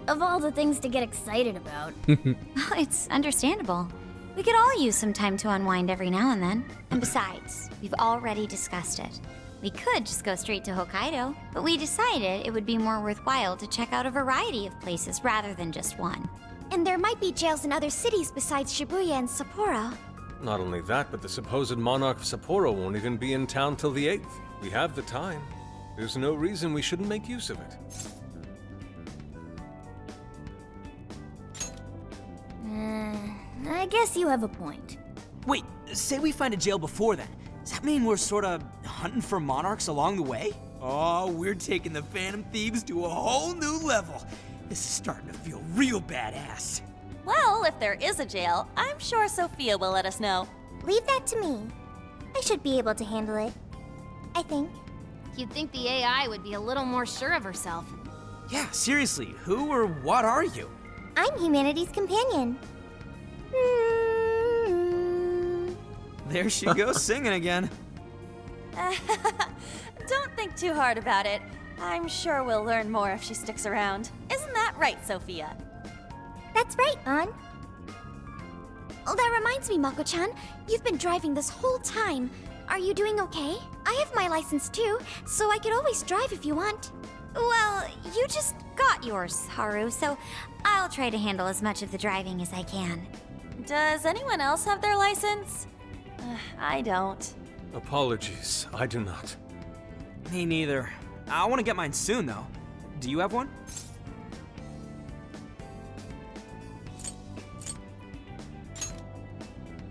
Of all the things to get excited about. It's understandable. We could all use some time to unwind every now and then. And besides, we've already discussed it. We could just go straight to Hokkaido, but we decided it would be more worthwhile to check out a variety of places rather than just one. And there might be jails in other cities besides Shibuya and Sapporo. Not only that, but the supposed monarch of Sapporo won't even be in town till the 8th. We have the time. There's no reason we shouldn't make use of it. I guess you have a point. Wait, say we find a jail before then. Does that mean we're sorta hunting for monarchs along the way? Oh, we're taking the Phantom Thieves to a whole new level. This is starting to feel real badass. Well, if there is a jail, I'm sure Sophia will let us know. Leave that to me. I should be able to handle it. I think. You'd think the AI would be a little more sure of herself. Yeah, seriously, who or what are you? I'm humanity's companion. There she goes singing again. Don't think too hard about it. I'm sure we'll learn more if she sticks around. Isn't that right, Sophia? That's right, An. Oh, that reminds me, Mako-chan. You've been driving this whole time. Are you doing okay? I have my license too, so I could always drive if you want. Well, you just got yours, Haru, so I'll try to handle as much of the driving as I can. Does anyone else have their license? I don't. Apologies, I do not. Me neither. I want to get mine soon, though. Do you have one?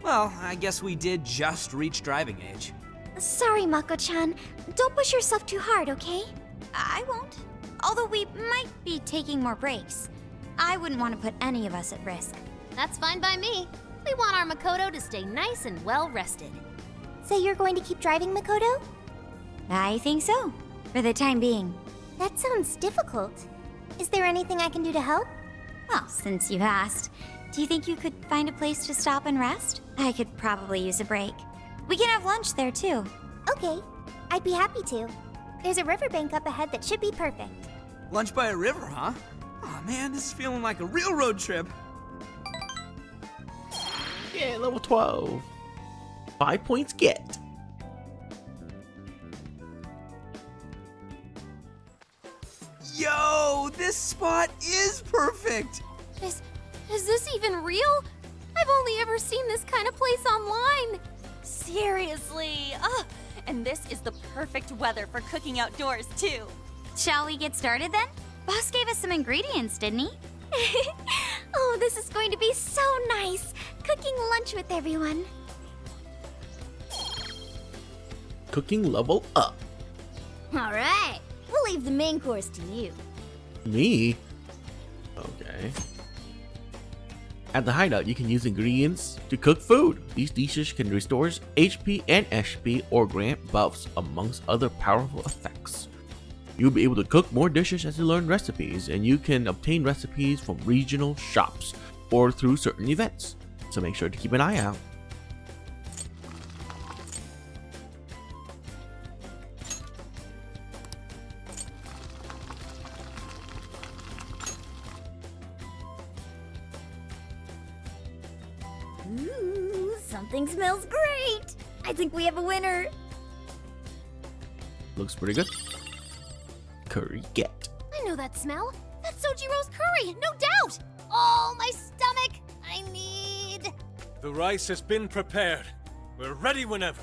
Well, I guess we did just reach driving age. Sorry, Mako-chan. Don't push yourself too hard, okay? I won't. Although we might be taking more breaks. I wouldn't want to put any of us at risk. That's fine by me. We want our Makoto to stay nice and well rested. So you're going to keep driving, Makoto? I think so, for the time being. That sounds difficult. Is there anything I can do to help? Well, since you've asked, do you think you could find a place to stop and rest? I could probably use a break. We can have lunch there, too. Okay, I'd be happy to. There's a riverbank up ahead that should be perfect. Lunch by a river, huh? Oh man, this is feeling like a real road trip. Yeah, level 12. 5 points get. Yo, this spot is perfect. Is this even real? I've only ever seen this kind of place online. Seriously. And this is the perfect weather for cooking outdoors, too. Shall we get started then? Boss gave us some ingredients, didn't he? Oh, this is going to be so nice. Cooking lunch with everyone. Cooking level up. All right, we'll leave the main course to you. Me? Okay. At the hideout, you can use ingredients to cook food. These dishes can restore HP and SP or grant buffs amongst other powerful effects. You'll be able to cook more dishes as you learn recipes, and you can obtain recipes from regional shops or through certain events. So make sure to keep an eye out. Ooh, something smells great. I think we have a winner. Looks pretty good. Curry get. I know that smell. That's Sojiro's curry, no doubt. Oh, my stomach. I need... The rice has been prepared. We're ready whenever.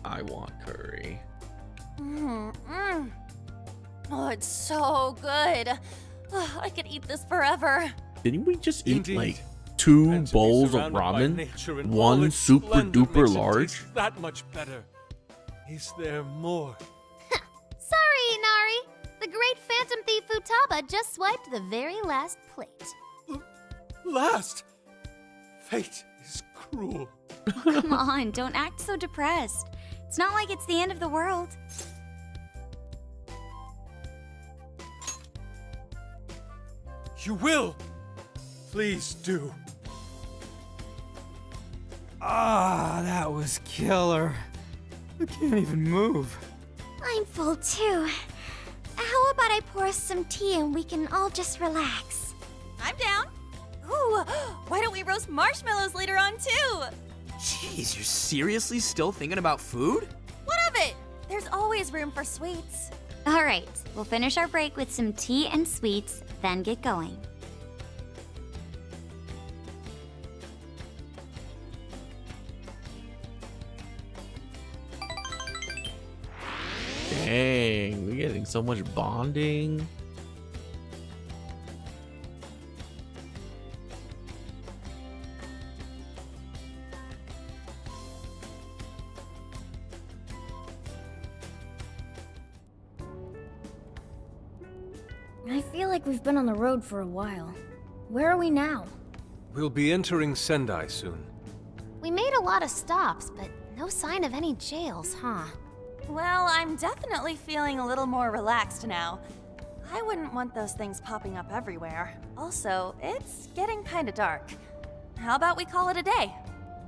I want curry. Oh, it's so good. I could eat this forever. Didn't we just eat Indeed. like 2 And to be bowls of surrounded by ramen? nature in all One its super splendor duper makes it large? taste that much better. Is there more? Sorry, Inari. The great Phantom Thief Futaba just swiped the very last plate. Last! Fate is cruel. Come on, don't act so depressed. It's not like it's the end of the world. You will! Please do. Ah, that was killer. I can't even move. I'm full too. How about I pour us some tea and we can all just relax? I'm down. Ooh, why don't we roast marshmallows later on too? Jeez, you're seriously still thinking about food? What of it? There's always room for sweets. All right, we'll finish our break with some tea and sweets, then get going. Dang, we're getting so much bonding. I feel like we've been on the road for a while. Where are we now? We'll be entering Sendai soon. We made a lot of stops, but no sign of any jails, huh? Well, I'm definitely feeling a little more relaxed now. I wouldn't want those things popping up everywhere. Also, it's getting kinda dark. How about we call it a day?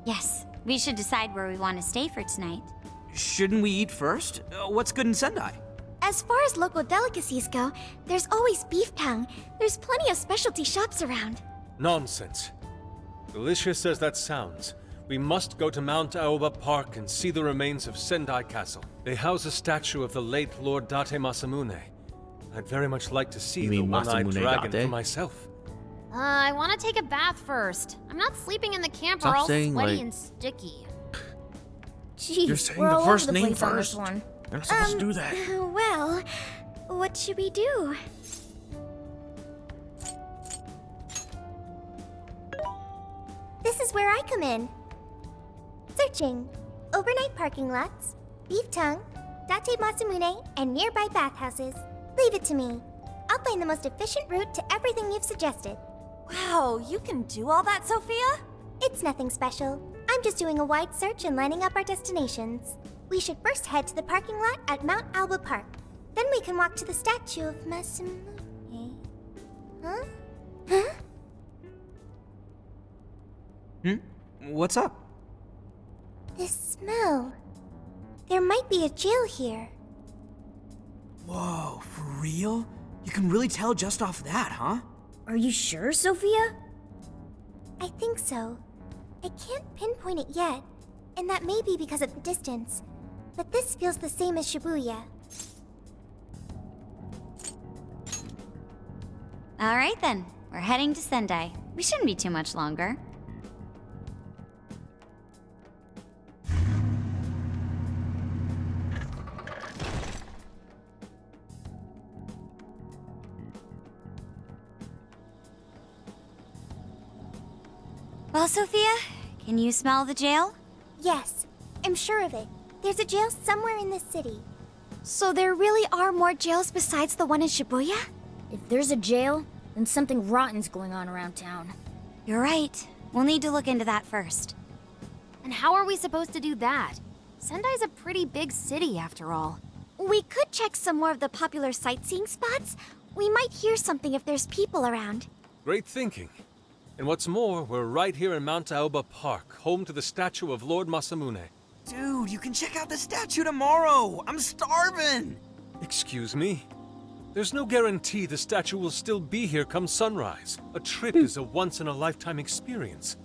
Yes, we should decide where we want to stay for tonight. Shouldn't we eat first? What's good in Sendai? As far as local delicacies go, there's always beef tongue. There's plenty of specialty shops around. Nonsense. Delicious as that sounds, we must go to Mount Aoba Park and see the remains of Sendai Castle. They house a statue of the late Lord Date Masamune. I'd very much like to see You the mean one-eyed Masamune dragon Date? for myself. I want to take a bath first. I'm not sleeping in the camper Stop all saying, sweaty like- and sticky. Jeez, You're saying we're the all first over the name place on this first. one. You're not supposed to do that. Well, what should we do? This is where I come in. Searching. Overnight parking lots, beef tongue, Date Masamune, and nearby bathhouses. Leave it to me. I'll find the most efficient route to everything you've suggested. Wow, you can do all that, Sophia? It's nothing special. I'm just doing a wide search and lining up our destinations. We should first head to the parking lot at Mount Alba Park. Then we can walk to the statue of Masamune. Huh? Huh? What's up? This smell. There might be a jail here. Whoa, for real? You can really tell just off that, huh? Are you sure, Sophia? I think so. I can't pinpoint it yet, and that may be because of the distance. But this feels the same as Shibuya. All right then, we're heading to Sendai. We shouldn't be too much longer. Well, Sophia, can you smell the jail? Yes, I'm sure of it. There's a jail somewhere in this city. So there really are more jails besides the one in Shibuya? If there's a jail, then something rotten's going on around town. You're right. We'll need to look into that first. And how are we supposed to do that? Sendai's a pretty big city, after all. We could check some more of the popular sightseeing spots. We might hear something if there's people around. Great thinking. And what's more, we're right here in Mount Aoba Park, home to the statue of Lord Masamune. Dude, you can check out the statue tomorrow! I'm starving! Excuse me? There's no guarantee the statue will still be here come sunrise. A trip is a once-in-a-lifetime experience.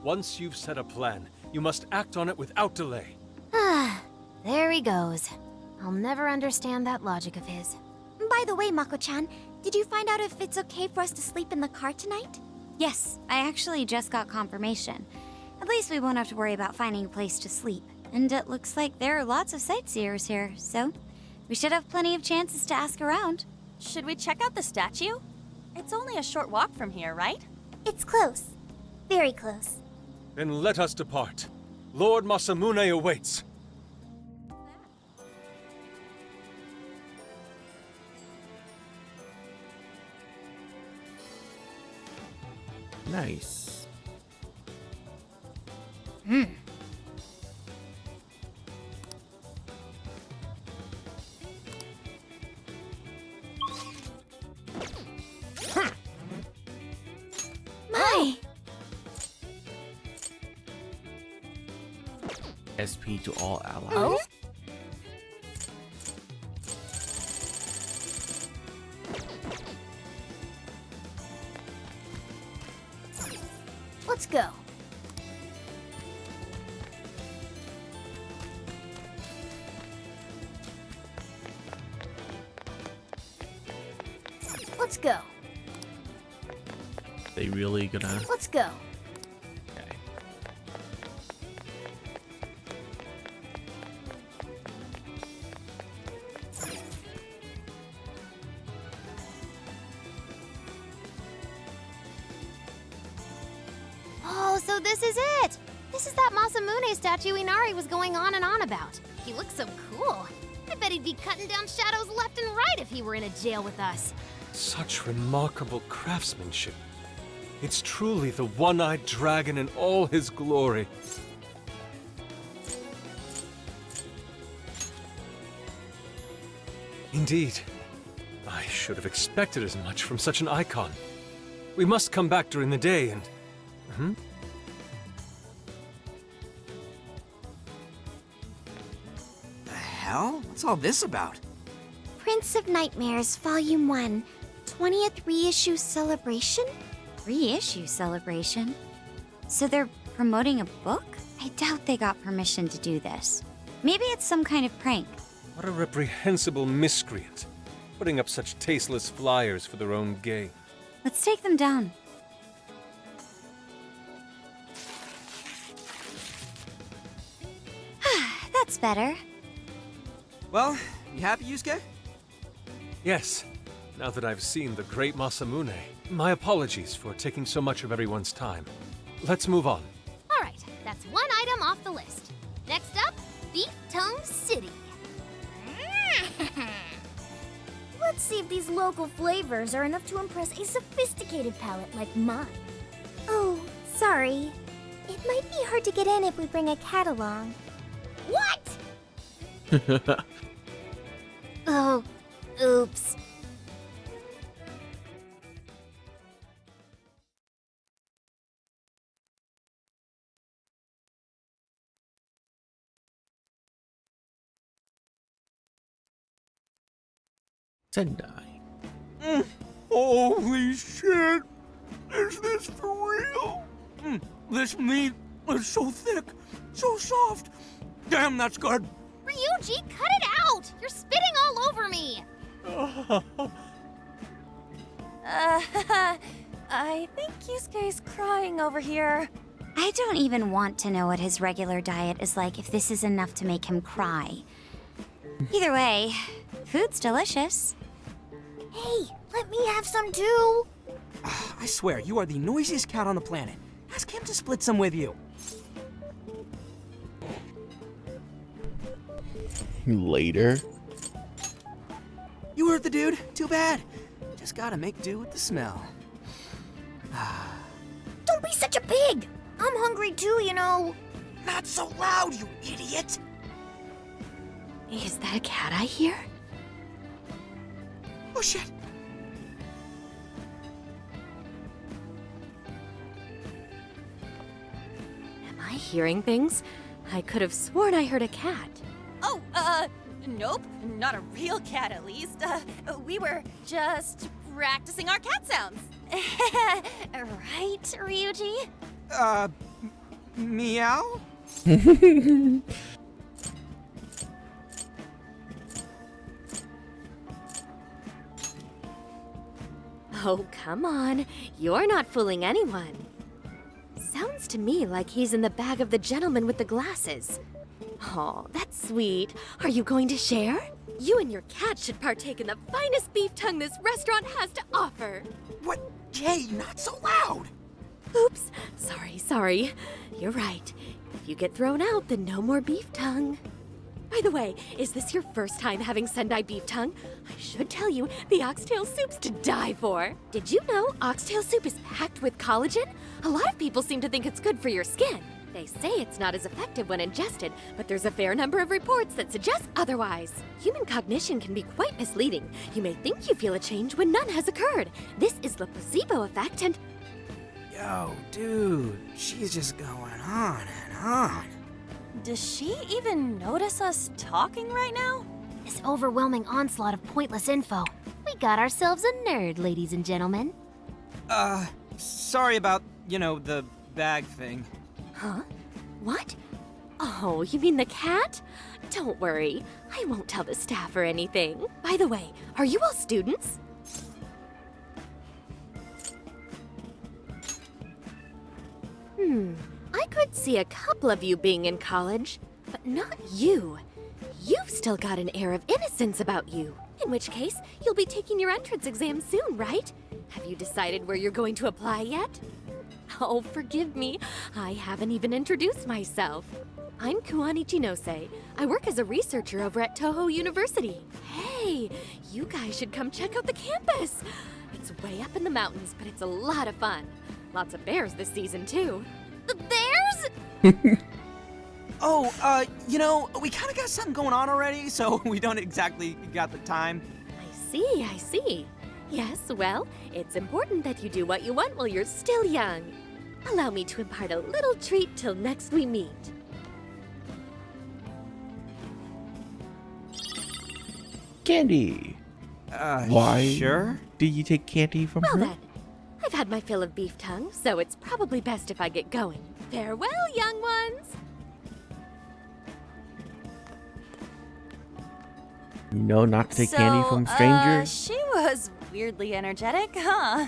Once you've set a plan, you must act on it without delay. There he goes. I'll never understand that logic of his. By the way, Mako-chan, did you find out if it's okay for us to sleep in the car tonight? Yes, I actually just got confirmation. At least we won't have to worry about finding a place to sleep. And it looks like there are lots of sightseers here, so we should have plenty of chances to ask around. Should we check out the statue? It's only a short walk from here, right? It's close. Very close. Then let us depart. Lord Masamune awaits. Nice. My! SP to all allies. Oh? Let's go. Let's go. They really gonna... Let's go. Okay. Oh, so this is it! This is that Masamune statue Inari was going on and on about. He looks so cool. I bet he'd be cutting down shadows left and right if he were in a jail with us. Such remarkable craftsmanship. It's truly the one-eyed dragon in all his glory. Indeed. I should have expected as much from such an icon. We must come back during the day and... The hell? What's all this about? Prince of Nightmares, Volume 1, 20th reissue celebration? Reissue celebration? So they're promoting a book? I doubt they got permission to do this. Maybe it's some kind of prank. What a reprehensible miscreant. Putting up such tasteless flyers for their own gain. Let's take them down. That's better. Well, you happy, Yusuke? Yes, now that I've seen the great Masamune. My apologies for taking so much of everyone's time. Let's move on. All right, that's one item off the list. Next up, Beef Tongue City. Let's see if these local flavors are enough to impress a sophisticated palate like mine. Oh, sorry. It might be hard to get in if we bring a cat along. What? Oh, oops. Sendai. Holy shit! Is this for real? This meat is so thick, so soft. Damn, that's good. Ryuji, cut it out! You're spitting all over me! I think Yusuke's crying over here. I don't even want to know what his regular diet is like if this is enough to make him cry. Either way, food's delicious. Hey, let me have some too. I swear, you are the noisiest cat on the planet. Ask him to split some with you. Later. You heard the dude. Too bad. Just gotta make do with the smell. Don't be such a pig. I'm hungry too, you know. Not so loud, you idiot! Is that a cat I hear? Oh shit! Am I hearing things? I could have sworn I heard a cat. Oh, nope. Not a real cat, at least. We were just practicing our cat sounds. Right, Ryuji? Meow? Oh, come on. You're not fooling anyone. Sounds to me like he's in the bag of the gentleman with the glasses. Oh, that's sweet. Are you going to share? You and your cat should partake in the finest beef tongue this restaurant has to offer. What? Jay, not so loud! Oops. Sorry. You're right. If you get thrown out, then no more beef tongue. By the way, is this your first time having Sendai beef tongue? I should tell you, the oxtail soup's to die for. Did you know oxtail soup is packed with collagen? A lot of people seem to think it's good for your skin. They say it's not as effective when ingested, but there's a fair number of reports that suggest otherwise. Human cognition can be quite misleading. You may think you feel a change when none has occurred. This is the placebo effect and... Yo, dude, she's just going on and on. Does she even notice us talking right now? This overwhelming onslaught of pointless info. We got ourselves a nerd, ladies and gentlemen. Sorry about, the bag thing. Huh? What? Oh, you mean the cat? Don't worry, I won't tell the staff or anything. By the way, are you all students? I could see a couple of you being in college, but not you. You've still got an air of innocence about you. In which case, you'll be taking your entrance exam soon, right? Have you decided where you're going to apply yet? Oh, forgive me. I haven't even introduced myself. I'm Kuani Chinose. I work as a researcher over at Toho University. Hey, you guys should come check out the campus. It's way up in the mountains, but it's a lot of fun. Lots of bears this season, too. The bears? You know, we kind of got something going on already, so we don't exactly got the time. I see. Yes, well, it's important that you do what you want while you're still young. Allow me to impart a little treat till next we meet. Candy. Why? Sure? Did you take candy from Well her? then, I've had my fill of beef tongue, so it's probably best if I get going. Farewell, young ones! You know not to take candy from strangers? She was weirdly energetic, huh?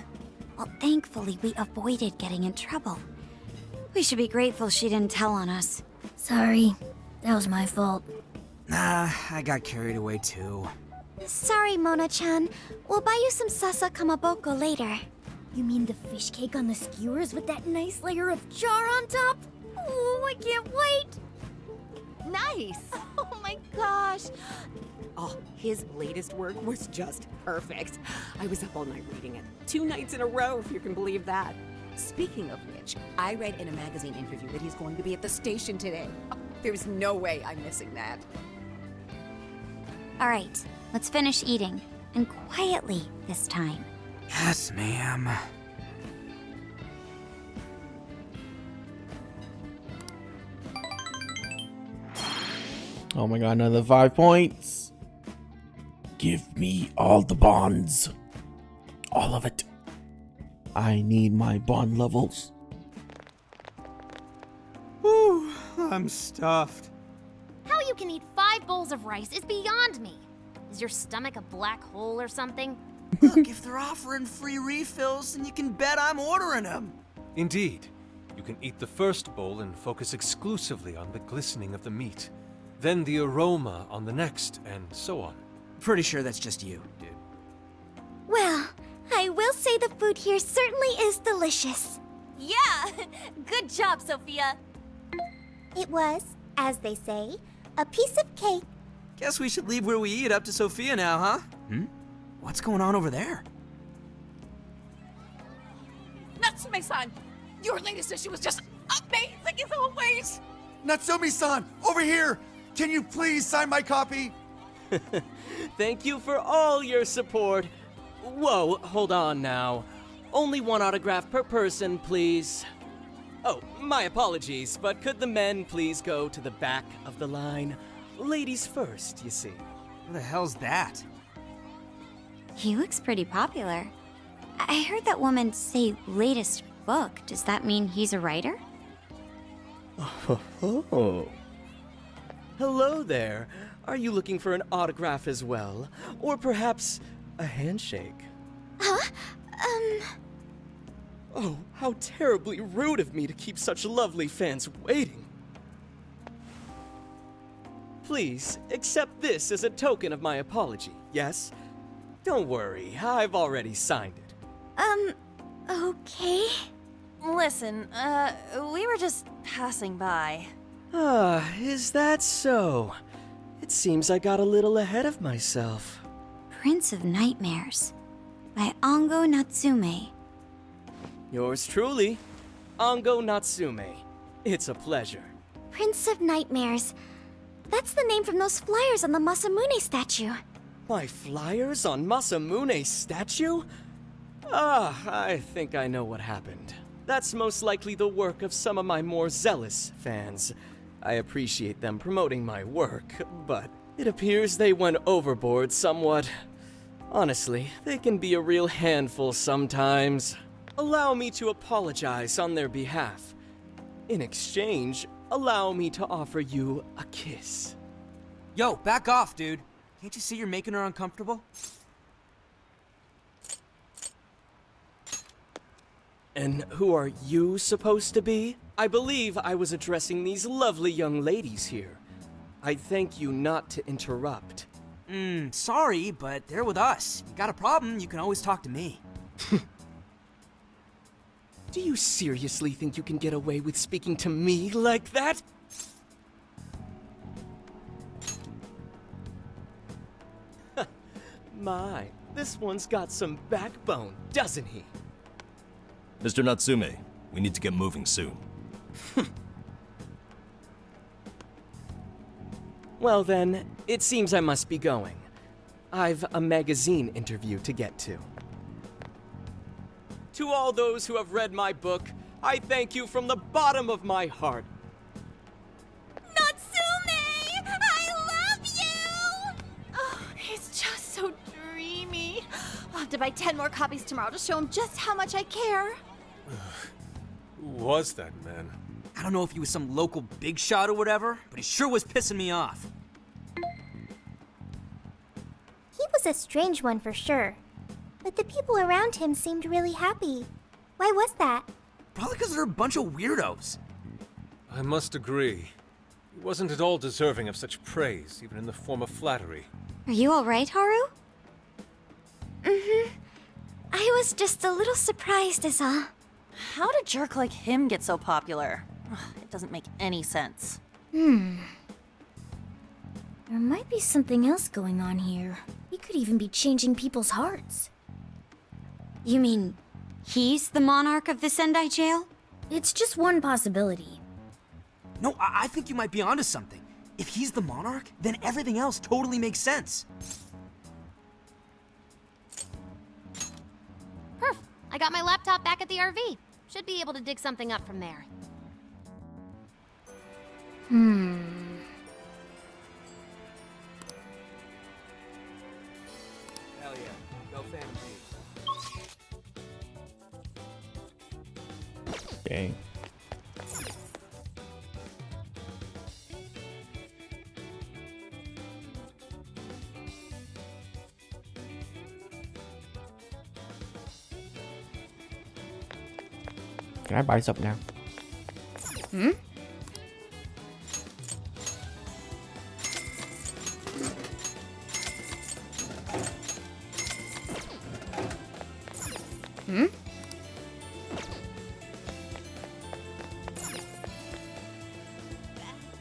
Well, thankfully, we avoided getting in trouble. We should be grateful she didn't tell on us. Sorry, that was my fault. Nah, I got carried away too. Sorry, Mona-chan. We'll buy you some sasa kamaboko later. You mean the fish cake on the skewers with that nice layer of char on top? Oh, I can't wait! Nice. Oh my gosh! Oh, his latest work was just perfect. I was up all night reading it. 2 nights in a row, if you can believe that. Speaking of which, I read in a magazine interview that he's going to be at the station today. Oh, there's no way I'm missing that. All right, let's finish eating. And quietly this time. Yes, ma'am. Oh my god, another 5 points. Give me all the bonds. All of it. I need my bond levels. Whew, I'm stuffed. How you can eat 5 bowls of rice is beyond me. Is your stomach a black hole or something? Look, if they're offering free refills, then you can bet I'm ordering them. Indeed. You can eat the first bowl and focus exclusively on the glistening of the meat. Then the aroma on the next, and so on. Pretty sure that's just you, dude. Well, I will say the food here certainly is delicious. Yeah! Good job, Sophia! It was, as they say, a piece of cake. Guess we should leave where we eat up to Sophia now, huh? What's going on over there? Natsume-san, your latest issue was just amazing as always! Natsumi-san, over here! Can you please sign my copy? Thank you for all your support. Whoa, hold on now. Only 1 autograph per person, please. Oh, my apologies, but could the men please go to the back of the line? Ladies first, you see. Who the hell's that? He looks pretty popular. I heard that woman say latest book. Does that mean he's a writer? Oh. Hello there. Are you looking for an autograph as well? Or perhaps a handshake? Huh? Oh, how terribly rude of me to keep such lovely fans waiting. Please, accept this as a token of my apology, yes? Don't worry, I've already signed it. Okay. Listen, we were just passing by. Ah, is that so? It seems I got a little ahead of myself. Prince of Nightmares by Ango Natsume. Yours truly, Ango Natsume. It's a pleasure. Prince of Nightmares. That's the name from those flyers on the Masamune statue. My flyers on Masamune's statue? Ah, I think I know what happened. That's most likely the work of some of my more zealous fans. I appreciate them promoting my work, but it appears they went overboard somewhat. Honestly, they can be a real handful sometimes. Allow me to apologize on their behalf. In exchange, allow me to offer you a kiss. Yo, back off, dude. Can't you see you're making her uncomfortable? And who are you supposed to be? I believe I was addressing these lovely young ladies here. I thank you not to interrupt. Sorry, but they're with us. You got a problem, you can always talk to me. Do you seriously think you can get away with speaking to me like that? My, this one's got some backbone, doesn't he? Mr. Natsume, we need to get moving soon. Well then, it seems I must be going. I've a magazine interview to get to. To all those who have read my book, I thank you from the bottom of my heart. Natsume! I love you! Oh, he's just so dreamy. I'll have to buy 10 more copies tomorrow to show him just how much I care. Who was that man? I don't know if he was some local big shot or whatever, but he sure was pissing me off. He was a strange one for sure. But the people around him seemed really happy. Why was that? Probably because they're a bunch of weirdos. I must agree. He wasn't at all deserving of such praise, even in the form of flattery. Are you alright, Haru? Mm-hmm. I was just a little surprised is all. How did a jerk like him get so popular? Ugh, it doesn't make any sense. There might be something else going on here. He could even be changing people's hearts. You mean he's the monarch of the Sendai jail? It's just one possibility. No, I think you might be onto something. If he's the monarch, then everything else totally makes sense. Perf! I got my laptop back at the RV. Should be able to dig something up from there. Hell yeah. Go Phantom Thieves. Okay. Can I buy something now?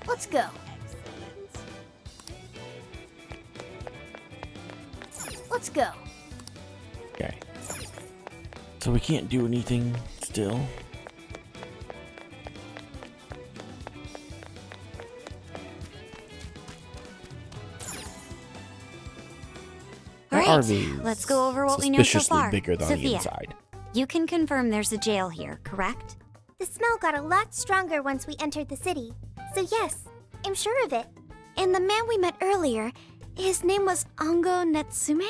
Let's go. Let's go. Okay. So we can't do anything still. Alright, RV let's go over what we know so suspiciously far. bigger than the Sophia, inside. you can confirm there's a jail here, correct? The smell got a lot stronger once we entered the city. So yes, I'm sure of it. And the man we met earlier, his name was Ango Natsume?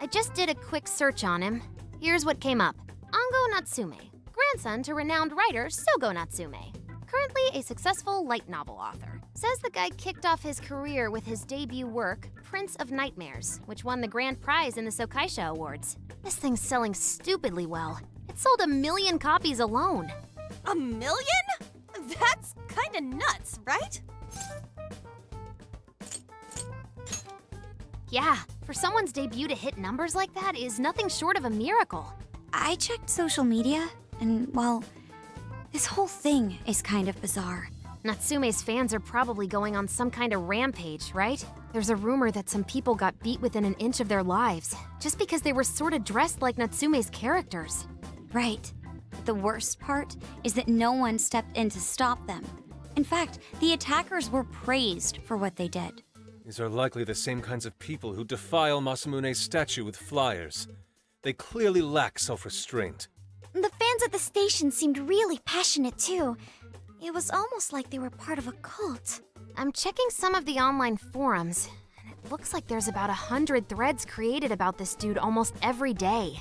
I just did a quick search on him. Here's what came up. Ango Natsume, grandson to renowned writer Sogo Natsume. Currently a successful light novel author. Says the guy kicked off his career with his debut work, Prince of Nightmares, which won the grand prize in the Sokaisha Awards. This thing's selling stupidly well. It sold 1 million copies alone. 1 million? That's kinda nuts, right? Yeah, for someone's debut to hit numbers like that is nothing short of a miracle. I checked social media, and well, this whole thing is kind of bizarre. Natsume's fans are probably going on some kind of rampage, right? There's a rumor that some people got beat within an inch of their lives, just because they were sort of dressed like Natsume's characters. Right. But the worst part is that no one stepped in to stop them. In fact, the attackers were praised for what they did. These are likely the same kinds of people who defile Masamune's statue with flyers. They clearly lack self-restraint. The fans at the station seemed really passionate too. It was almost like they were part of a cult. I'm checking some of the online forums, and it looks like there's about 100 threads created about this dude almost every day.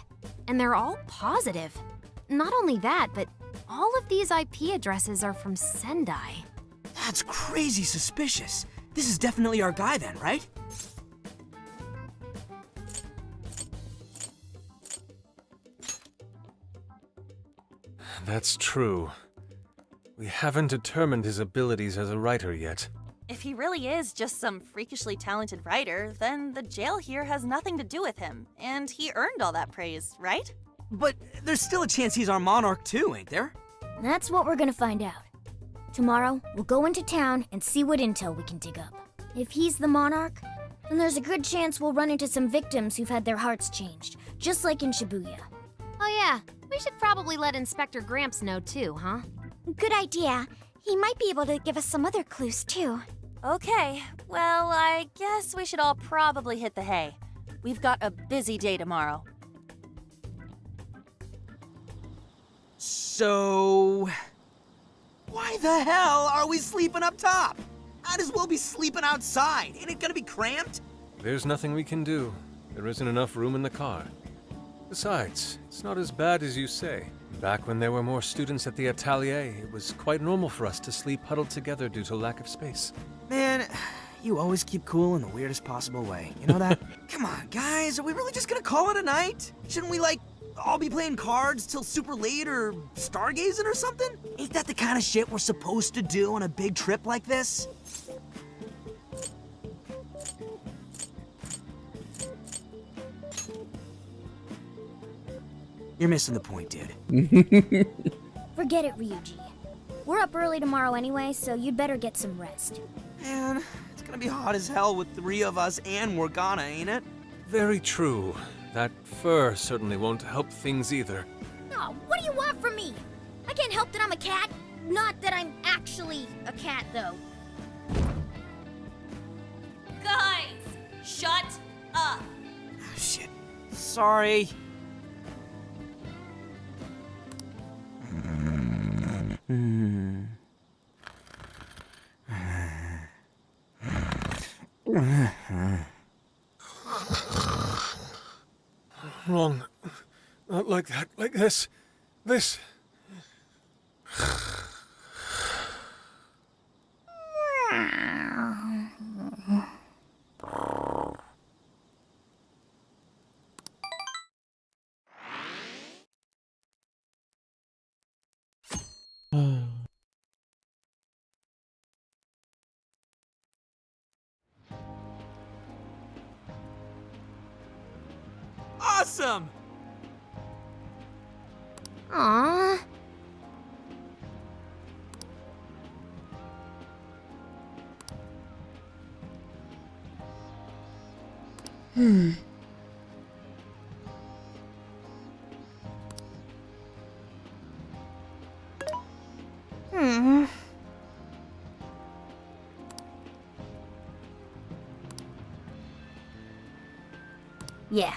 And they're all positive. Not only that, but All of these IP addresses are from Sendai. That's crazy suspicious. This is definitely our guy then, right? That's true. We haven't determined his abilities as a writer yet. If he really is just some freakishly talented writer, then the jail here has nothing to do with him, and he earned all that praise, right? But there's still a chance he's our monarch too, ain't there? That's what we're gonna find out. Tomorrow, we'll go into town and see what intel we can dig up. If he's the monarch, then there's a good chance we'll run into some victims who've had their hearts changed, just like in Shibuya. Oh yeah, we should probably let Inspector Gramps know too, huh? Good idea. He might be able to give us some other clues too. Okay, well, I guess we should all probably hit the hay. We've got a busy day tomorrow. So... why the hell are we sleeping up top? Might as well be sleeping outside. Ain't it gonna be cramped? There's nothing we can do. There isn't enough room in the car. Besides, it's not as bad as you say. Back when there were more students at the atelier, it was quite normal for us to sleep huddled together due to lack of space. Man, you always keep cool in the weirdest possible way. You know that? Come on, guys, are we really just gonna call it a night? Shouldn't we, like, all be playing cards till super late or stargazing or something? Ain't that the kind of shit we're supposed to do on a big trip like this? You're missing the point, dude. Forget it, Ryuji. We're up early tomorrow anyway, so you'd better get some rest. Man, it's gonna be hot as hell with 3 of us and Morgana, ain't it? Very true. That fur certainly won't help things either. No, what do you want from me? I can't help that I'm a cat. Not that I'm actually a cat, though. Guys, shut up! Oh, shit. Sorry. Wrong. Not like that. Like this. This. Awesome! Aww. Yeah.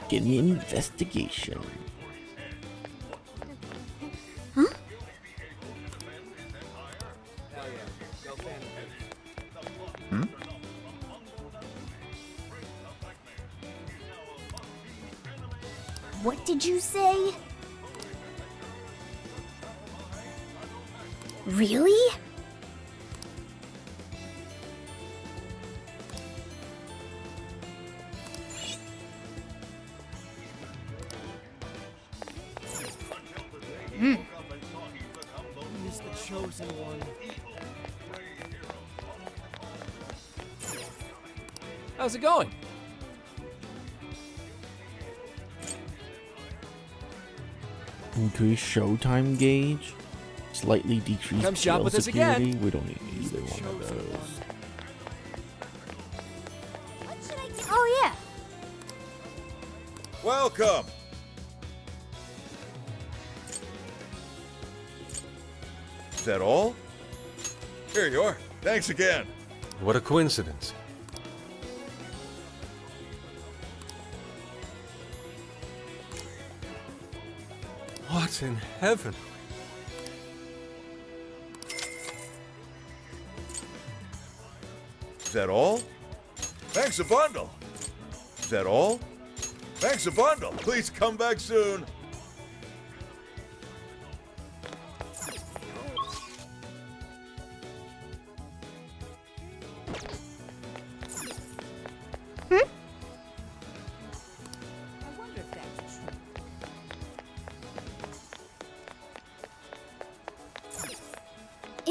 Begin the investigation. What did you say? Really? He's the chosen one. How's it going? Increase showtime gauge. Slightly decrease Come shop jail with us security. again. We don't need either one of those. What should I do? Oh, yeah. Welcome. Is that all? Here you are. Thanks again. What a coincidence. What in heaven? Is that all? Thanks a bundle. Is that all? Thanks a bundle. Please come back soon.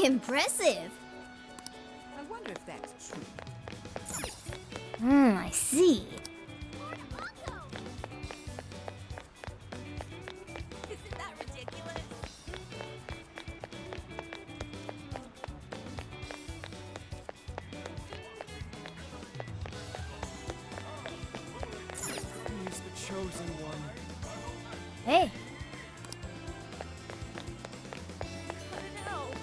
Impressive. I wonder if that's true. I see. Isn't that ridiculous? He's the chosen one. Hey, Cut it out.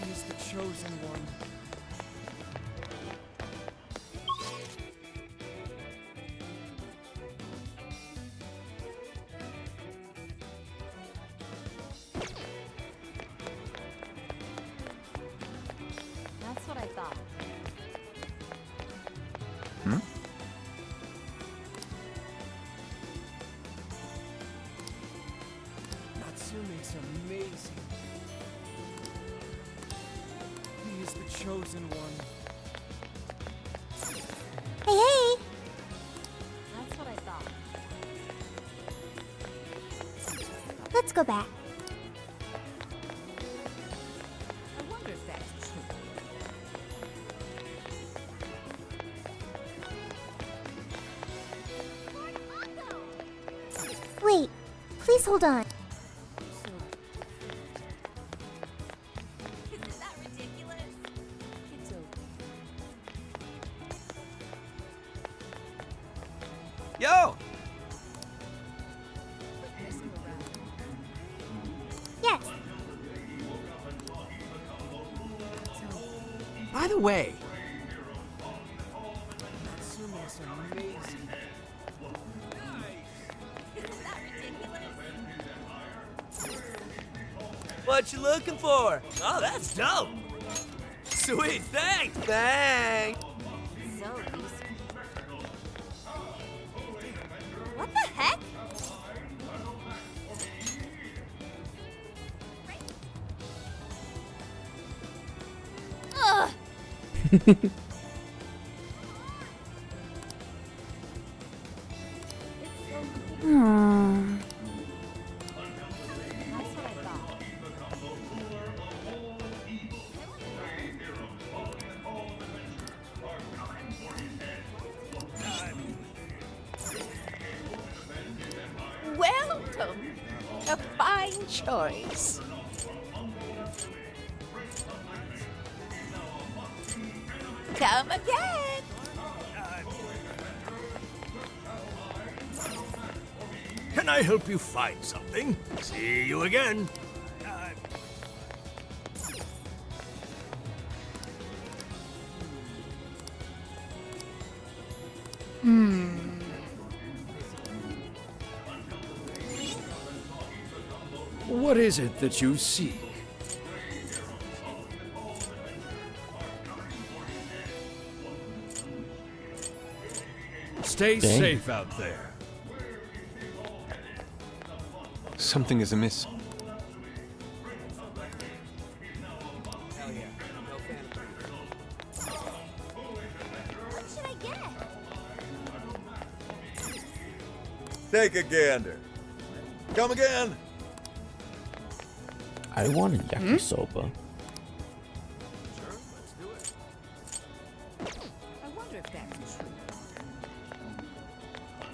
He is the chosen one. That's what I thought. Natsume's amazing. He is the chosen one. Hey, hey! That's what I thought. Let's go back. I wonder if that's true. Wait, please hold on. Isn't that ridiculous? It's over. Yo! Yes. By the way, Natsume's amazing. Isn't that ridiculous? what you looking for? Oh, that's dope. Sweet, thanks. Thanks. So useful. What the heck? Ugh! That's what I thought. Welcome. A fine choice. Come again. Can I help you find something? See you again. What is it that you seek? Stay Dang. safe out there. Something is amiss. What should I get? Take a gander. Come again. I want a yakisoba. I wonder if that's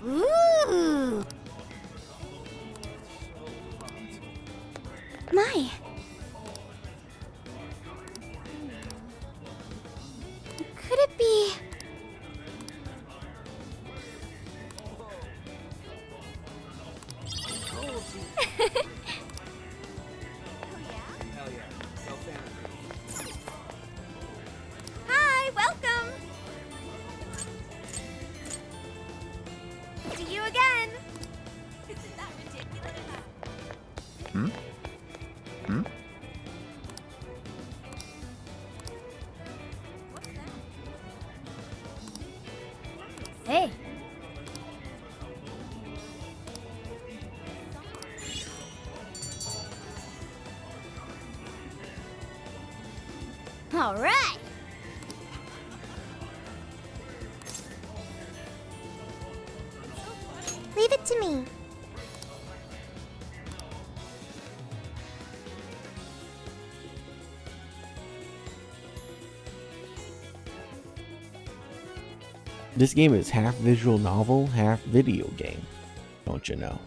true. Ooh! My! Could it be... Hi, welcome. See you again. Isn't Hey. All right. Leave it to me. This game is half visual novel, half video game. Don't you know?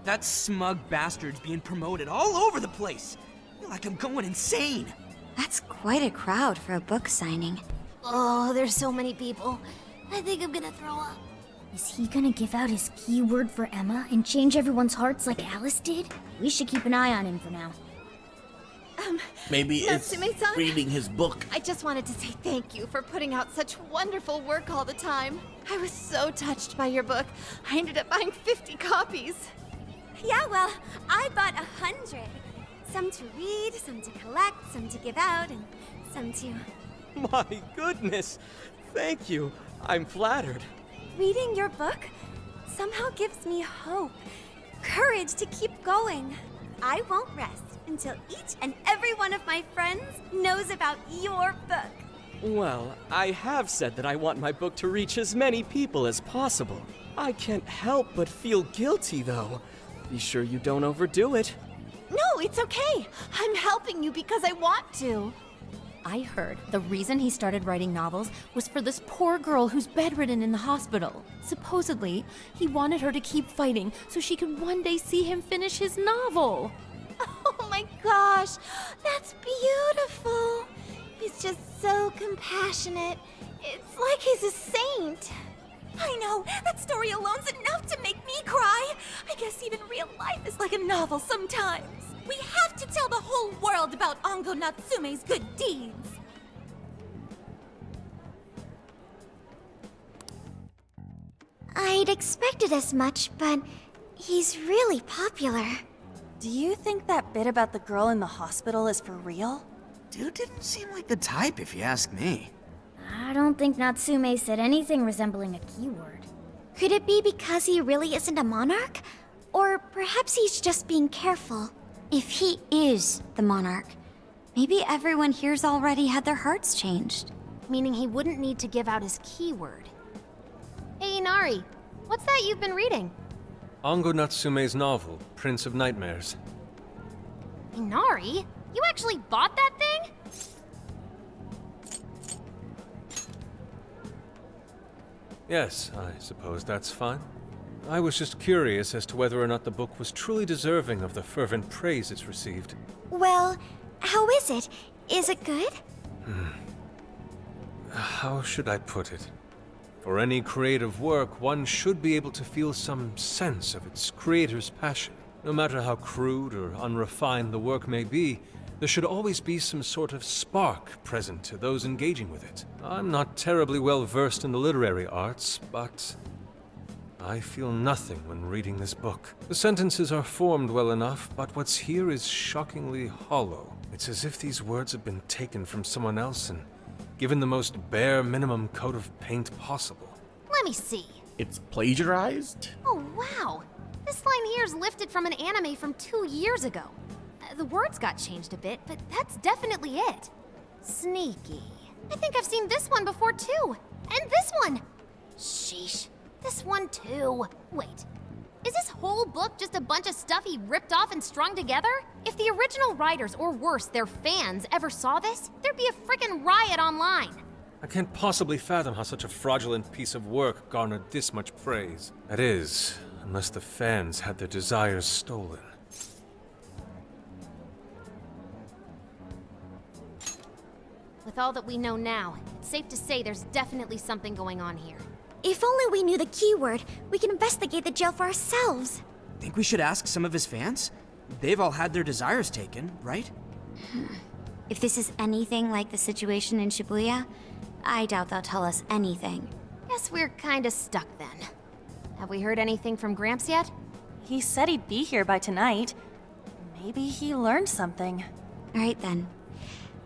That smug bastard's being promoted all over the place. I feel like I'm going insane. That's quite a crowd for a book signing. Oh, there's so many people. I think I'm gonna throw up. Is he gonna give out his keyword for Emma and change everyone's hearts like Alice did? We should keep an eye on him for now. Maybe it's Natsume-san? reading his book. I just wanted to say thank you for putting out such wonderful work all the time. I was so touched by your book. I ended up buying 50 copies. Yeah, well, I bought 100. Some to read, some to collect, some to give out, and some to... My goodness! Thank you. I'm flattered. Reading your book somehow gives me hope, courage to keep going. I won't rest until each and every one of my friends knows about your book. Well, I have said that I want my book to reach as many people as possible. I can't help but feel guilty, though. Be sure you don't overdo it. No, it's okay. I'm helping you because I want to. I heard the reason he started writing novels was for this poor girl who's bedridden in the hospital. Supposedly, he wanted her to keep fighting so she could one day see him finish his novel. Oh my gosh, that's beautiful. He's just so compassionate. It's like he's a saint. I know, that story alone's enough to make me cry. I guess even real life is like a novel sometimes. We have to tell the whole world about Ango Natsume's good deeds. I'd expected as much, but he's really popular. Do you think that bit about the girl in the hospital is for real? Dude didn't seem like the type, if you ask me. I don't think Natsume said anything resembling a keyword. Could it be because he really isn't a monarch? Or perhaps he's just being careful. If he is the monarch, maybe everyone here's already had their hearts changed. Meaning he wouldn't need to give out his keyword. Hey, Inari, what's that you've been reading? Ango Natsume's novel, Prince of Nightmares. Inari? You actually bought that thing? Yes, I suppose that's fine. I was just curious as to whether or not the book was truly deserving of the fervent praise it's received. Well, how is it? Is it good? How should I put it? For any creative work, one should be able to feel some sense of its creator's passion. No matter how crude or unrefined the work may be, there should always be some sort of spark present to those engaging with it. I'm not terribly well versed in the literary arts, but I feel nothing when reading this book. The sentences are formed well enough, but what's here is shockingly hollow. It's as if these words have been taken from someone else and given the most bare minimum coat of paint possible. Let me see. It's plagiarized? Oh, wow. This line here is lifted from an anime from 2 years ago. The words got changed a bit, but that's definitely it. Sneaky. I think I've seen this one before, too. And this one! Sheesh. This one, too. Wait. Is this whole book just a bunch of stuff he ripped off and strung together? If the original writers, or worse, their fans, ever saw this, there'd be a frickin' riot online. I can't possibly fathom how such a fraudulent piece of work garnered this much praise. That is, unless the fans had their desires stolen. With all that we know now, it's safe to say there's definitely something going on here. If only we knew the keyword, we can investigate the jail for ourselves. Think we should ask some of his fans? They've all had their desires taken, right? If this is anything like the situation in Shibuya, I doubt they'll tell us anything. Guess we're kinda stuck then. Have we heard anything from Gramps yet? He said he'd be here by tonight. Maybe he learned something. All right then.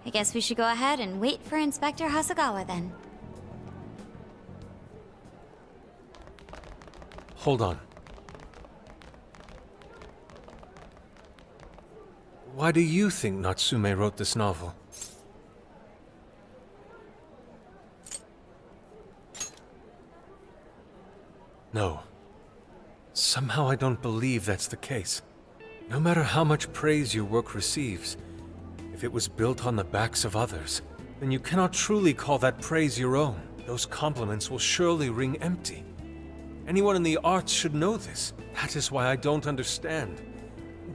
I guess we should go ahead and wait for Inspector Hasagawa then. Hold on. Why do you think Natsume wrote this novel? No. Somehow I don't believe that's the case. No matter how much praise your work receives, if it was built on the backs of others, then you cannot truly call that praise your own. Those compliments will surely ring empty. Anyone in the arts should know this. That is why I don't understand.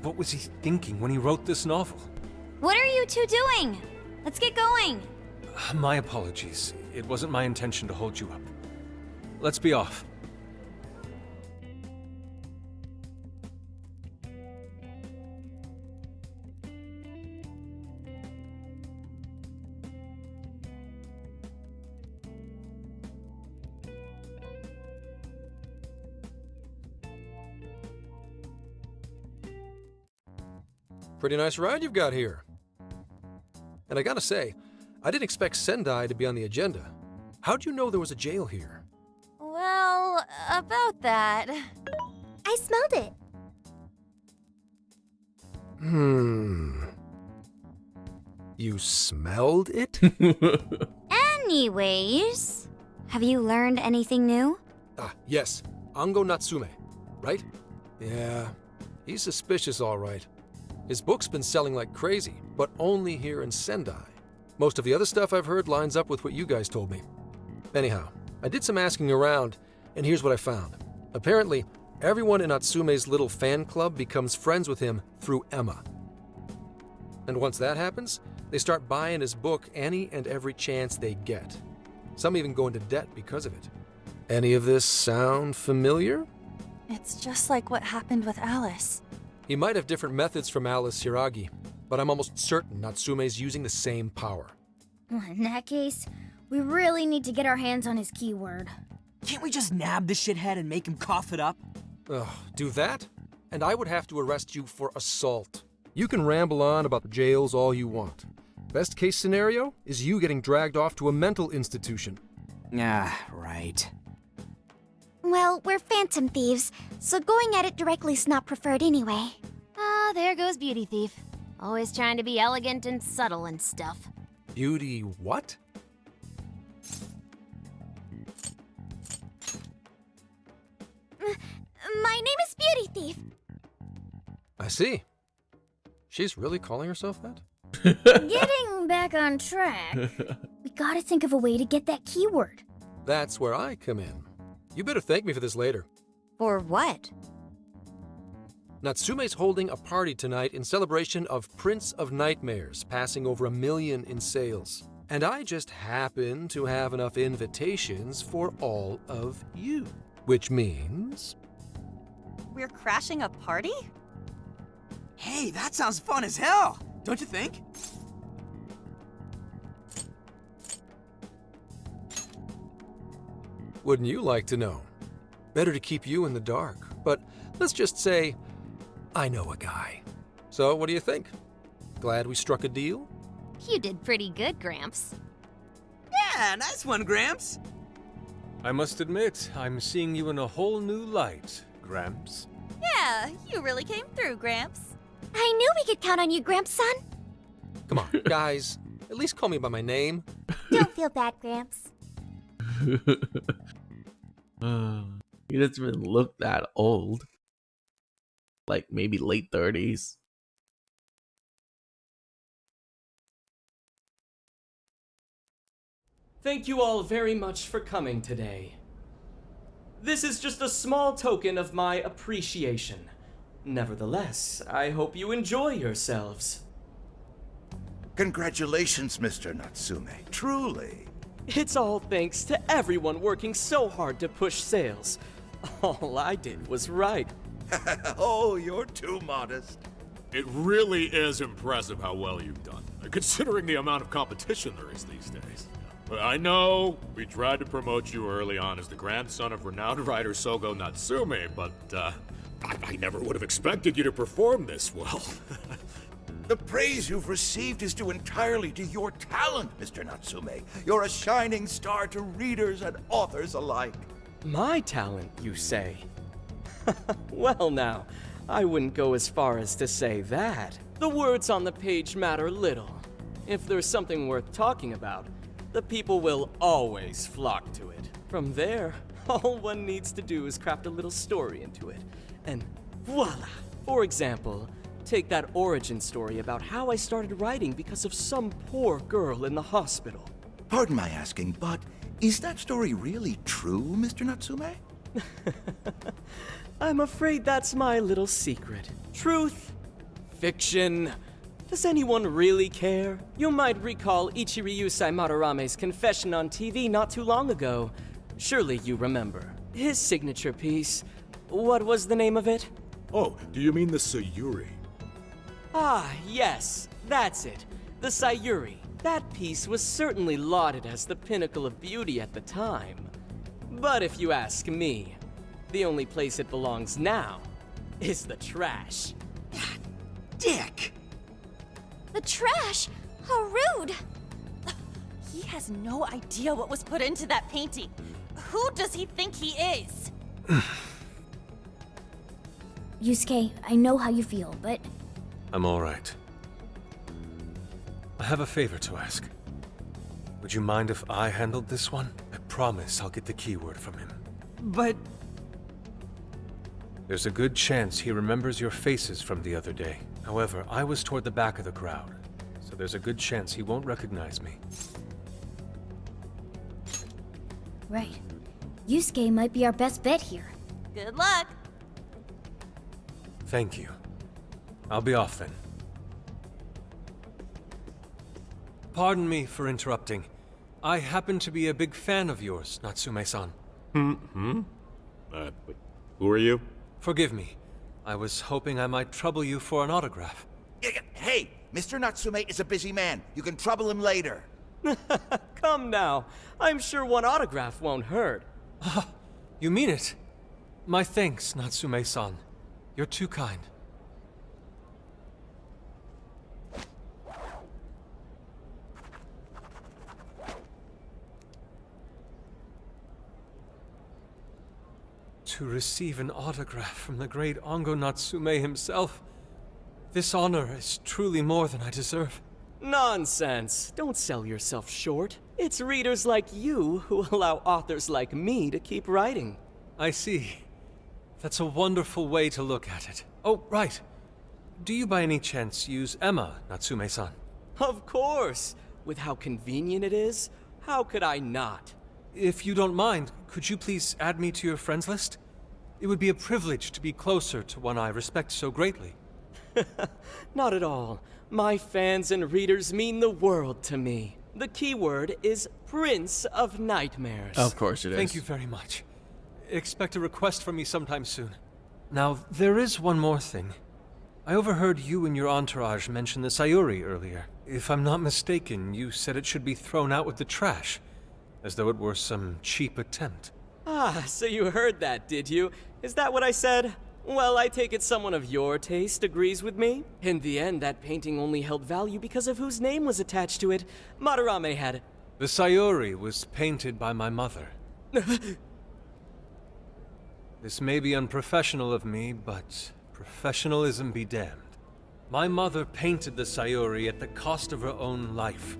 What was he thinking when he wrote this novel? What are you two doing? Let's get going. My apologies. It wasn't my intention to hold you up. Let's be off. Pretty nice ride you've got here. And I gotta say, I didn't expect Sendai to be on the agenda. How'd you know there was a jail here? Well, about that. I smelled it. You smelled it? Anyways, have you learned anything new? Yes. Ango Natsume, right? Yeah, he's suspicious all right. His book's been selling like crazy, but only here in Sendai. Most of the other stuff I've heard lines up with what you guys told me. Anyhow, I did some asking around, and here's what I found. Apparently, everyone in Natsume's little fan club becomes friends with him through Emma. And once that happens, they start buying his book any and every chance they get. Some even go into debt because of it. Any of this sound familiar? It's just like what happened with Alice. He might have different methods from Alice Hiragi, but I'm almost certain Natsume's using the same power. In that case, we really need to get our hands on his keyword. Can't we just nab the shithead and make him cough it up? Do that? And I would have to arrest you for assault. You can ramble on about the jails all you want. Best case scenario is you getting dragged off to a mental institution. Right. Well, we're phantom thieves, so going at it directly's not preferred anyway. Ah, there goes Beauty Thief. Always trying to be elegant and subtle and stuff. Beauty what? My name is Beauty Thief. I see. She's really calling herself that? Getting back on track, we gotta think of a way to get that keyword. That's where I come in. You better thank me for this later. For what? Natsume's holding a party tonight in celebration of Prince of Nightmares passing over 1 million in sales. And I just happen to have enough invitations for all of you. Which means... We're crashing a party? Hey, that sounds fun as hell, don't you think? Wouldn't you like to know? Better to keep you in the dark, but let's just say I know a guy. So what do you think? Glad we struck a deal? You did pretty good, Gramps. Yeah, nice one, Gramps. I must admit, I'm seeing you in a whole new light, Gramps. Yeah, you really came through, Gramps. I knew we could count on you, Gramps-son. Come on, guys. At least call me by my name. Don't feel bad, Gramps. He doesn't even look that old. Like maybe late 30s. Thank you all very much for coming today. This is just a small token of my appreciation. Nevertheless, I hope you enjoy yourselves. Congratulations, Mr. Natsume. Truly. It's all thanks to everyone working so hard to push sales. All I did was write. Oh, you're too modest. It really is impressive how well you've done, considering the amount of competition there is these days. I know we tried to promote you early on as the grandson of renowned writer Sogo Natsume, but I never would have expected you to perform this well. The praise you've received is due entirely to your talent, Mr. Natsume. You're a shining star to readers and authors alike. My talent, you say? Well now, I wouldn't go as far as to say that. The words on the page matter little. If there's something worth talking about, the people will always flock to it. From there, all one needs to do is craft a little story into it, and voila! For example, take that origin story about how I started writing because of some poor girl in the hospital. Pardon my asking, but is that story really true, Mr. Natsume? I'm afraid that's my little secret. Truth, fiction. Does anyone really care? You might recall Ichiryusai Madarame's confession on TV not too long ago. Surely you remember. His signature piece. What was the name of it? Oh, do you mean the Sayuri? Ah, yes, that's it. The Sayuri. That piece was certainly lauded as the pinnacle of beauty at the time. But if you ask me, the only place it belongs now is the trash. Dick! The trash? How rude! He has no idea what was put into that painting. Who does he think he is? Yusuke, I know how you feel, but I'm all right. I have a favor to ask. Would you mind if I handled this one? I promise I'll get the keyword from him. But... There's a good chance he remembers your faces from the other day. However, I was toward the back of the crowd, so there's a good chance he won't recognize me. right. Yusuke might be our best bet here. Good luck. Thank you. I'll be off then. Pardon me for interrupting. I happen to be a big fan of yours, Natsume-san. But who are you? Forgive me. I was hoping I might trouble you for an autograph. Hey, Mr. Natsume is a busy man. You can trouble him later. Come now. I'm sure one autograph won't hurt. You mean it? My thanks, Natsume-san. You're too kind. To receive an autograph from the great Ongo Natsume himself, this honor is truly more than I deserve. Nonsense. Don't sell yourself short. It's readers like you who allow authors like me to keep writing. I see. That's a wonderful way to look at it. Oh, right. Do you by any chance use Emma, Natsume-san? Of course. With how convenient it is, how could I not? If you don't mind, could you please add me to your friends list? It would be a privilege to be closer to one I respect so greatly. Not at all. My fans and readers mean the world to me. The keyword is Prince of Nightmares. Of course it is. Thank you very much. Expect a request from me sometime soon. Now, there is one more thing. I overheard you and your entourage mention the Sayuri earlier. If I'm not mistaken, you said it should be thrown out with the trash, as though it were some cheap attempt. Ah, so you heard that, did you? Is that what I said? Well, I take it someone of your taste agrees with me. In the end, that painting only held value because of whose name was attached to it. Madarame had... The Sayuri was painted by my mother. This may be unprofessional of me, but professionalism be damned. My mother painted the Sayuri at the cost of her own life.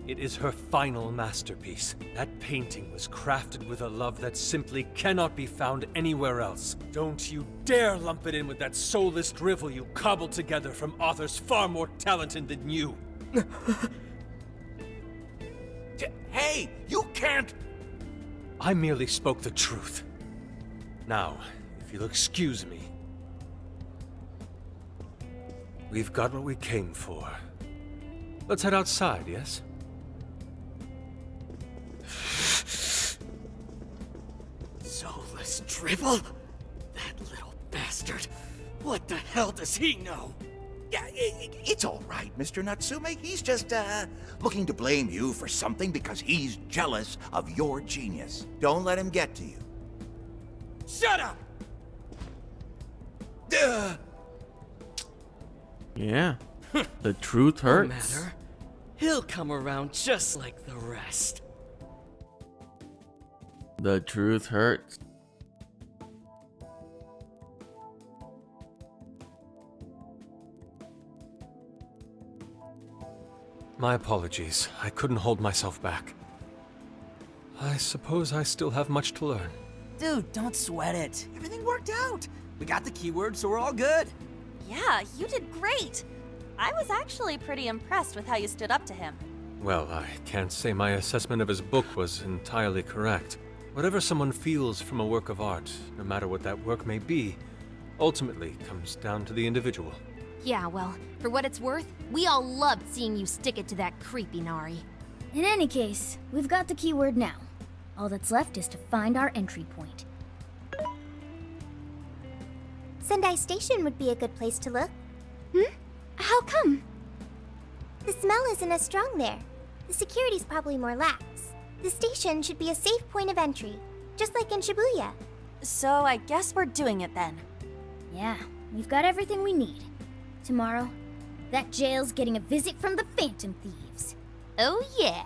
It is her final masterpiece. That painting was crafted with a love that simply cannot be found anywhere else. Don't you dare lump it in with that soulless drivel you cobbled together from authors far more talented than you. Hey, you can't... I merely spoke the truth. Now, if you'll excuse me. We've got what we came for. Let's head outside, yes? Soulless drivel? That little bastard. What the hell does he know? Yeah, it's all right, Mr. Natsume. He's just, looking to blame you for something because he's jealous of your genius. Don't let him get to you. Shut up! Yeah. The truth hurts. No matter. He'll come around just like the rest. The truth hurts. My apologies. I couldn't hold myself back. I suppose I still have much to learn. Dude, don't sweat it. Everything worked out. We got the keyword, so we're all good. Yeah, you did great. I was actually pretty impressed with how you stood up to him. Well, I can't say my assessment of his book was entirely correct. Whatever someone feels from a work of art, no matter what that work may be, ultimately comes down to the individual. Yeah, well, for what it's worth, we all loved seeing you stick it to that creepy Nari. In any case, we've got the keyword now. All that's left is to find our entry point. Sendai Station would be a good place to look. How come? The smell isn't as strong there. The security's probably more lax. The station should be a safe point of entry, just like in Shibuya. So I guess we're doing it then. Yeah, we've got everything we need. Tomorrow, that jail's getting a visit from the Phantom Thieves. Oh yeah!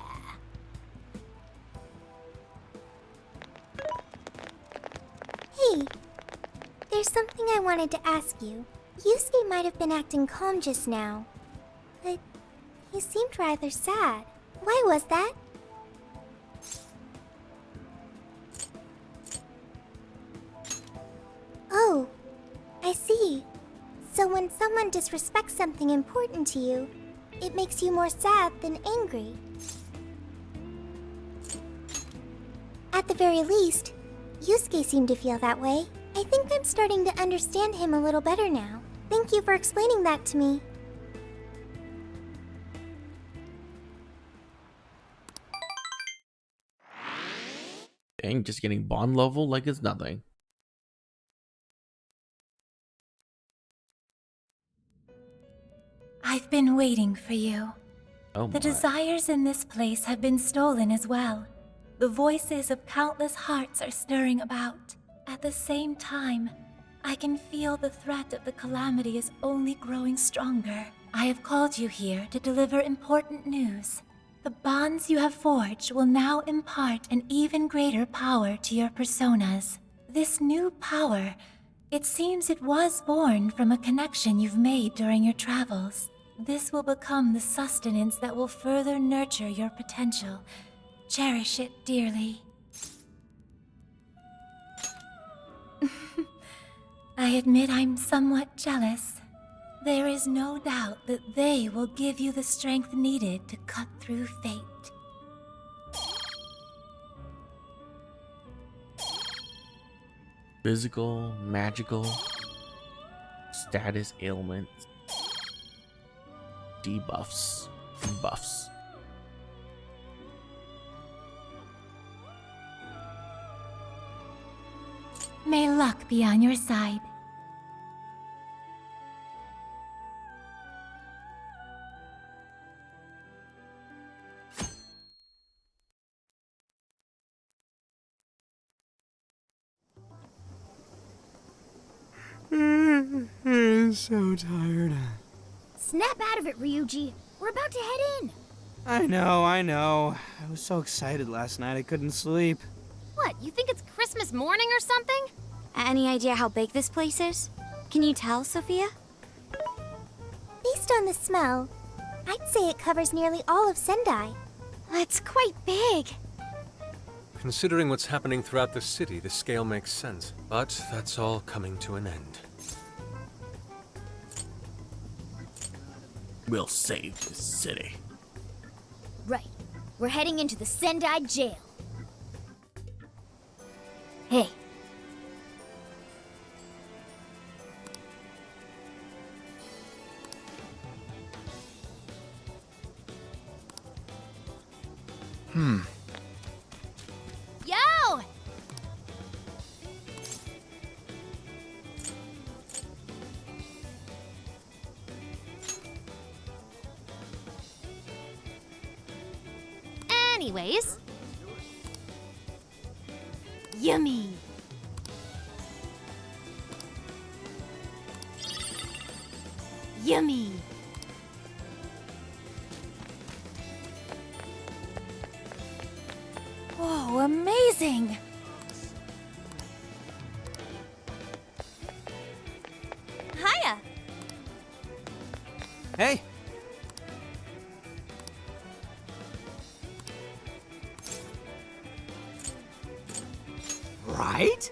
Hey, there's something I wanted to ask you. Yusuke might have been acting calm just now, but he seemed rather sad. Why was that? Oh, I see. So when someone disrespects something important to you, it makes you more sad than angry. At the very least, Yusuke seemed to feel that way. I think I'm starting to understand him a little better now. Thank you for explaining that to me. Dang, just getting bond level like it's nothing. I've been waiting for you. Oh The my. desires in this place have been stolen as well. The voices of countless hearts are stirring about. At the same time, I can feel the threat of the calamity is only growing stronger. I have called you here to deliver important news. The bonds you have forged will now impart an even greater power to your personas. This new power, it seems it was born from a connection you've made during your travels. This will become the sustenance that will further nurture your potential. Cherish it dearly. I admit I'm somewhat jealous. There is no doubt that they will give you the strength needed to cut through fate. Physical, magical, status ailments, debuffs, and buffs. May luck be on your side. I'm so tired. Snap out of it, Ryuji. We're about to head in. I know. I was so excited last night I couldn't sleep. What, you think it's Christmas morning or something? Any idea how big this place is? Can you tell, Sophia? Based on the smell, I'd say it covers nearly all of Sendai. That's quite big. Considering what's happening throughout the city, the scale makes sense. But that's all coming to an end. We'll save the city. Right. We're heading into the Sendai jail. Hey. Yo! Anyways. Yummy! Yummy! Whoa, amazing! Hiya! Hey! Right?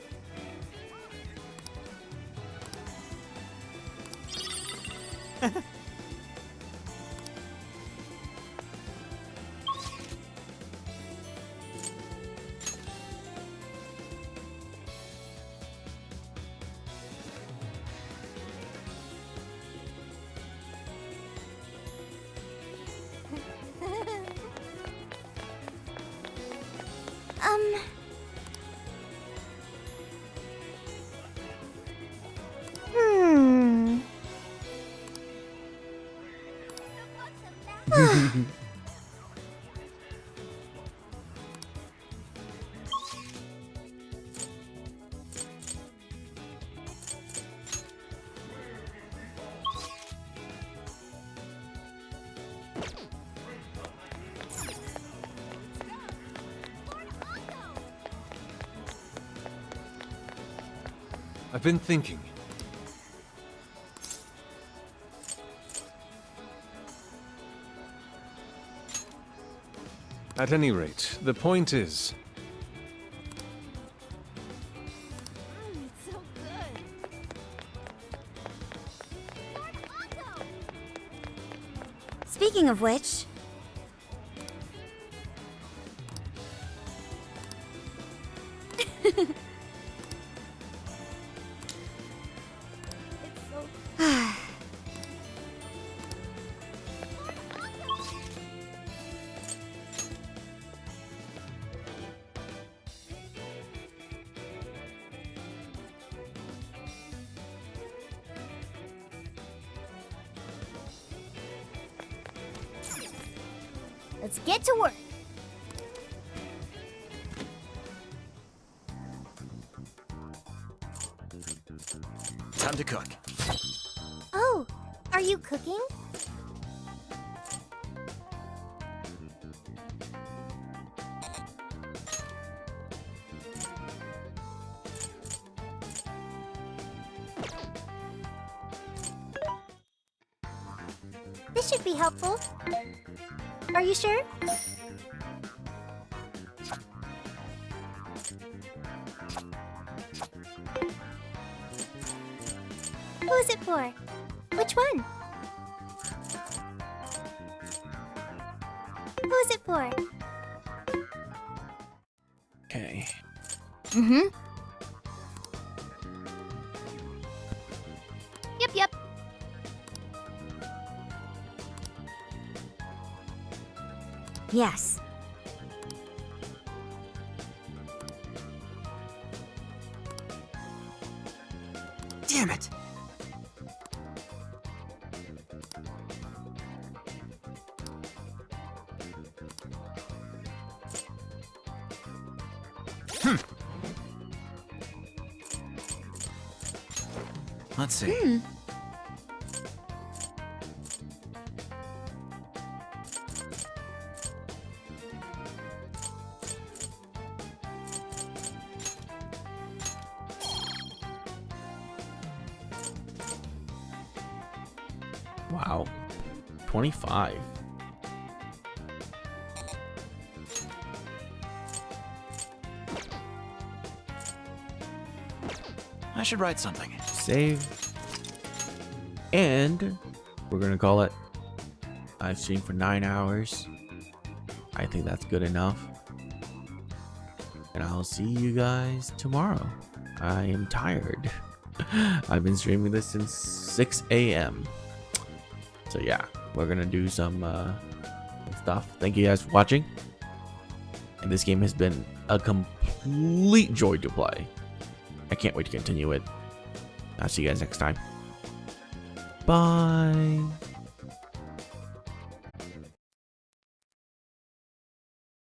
I've been thinking. At any rate, the point is... Speaking of which... Let's get to work. Time to cook. Oh, are you cooking? This should be helpful. Are you sure? Who is it for? Which one? Who is it for? Okay. Mm-hmm. Yep. Yes. Damn it! Let's see. Wow. 25. I should write something. Save. And we're gonna call it. I've streamed for 9 hours. I think that's good enough. And I'll see you guys tomorrow. I am tired. I've been streaming this since 6 a.m. So yeah, we're gonna do some stuff. Thank you guys for watching. And this game has been a complete joy to play. I can't wait to continue it. I'll see you guys next time. Bye.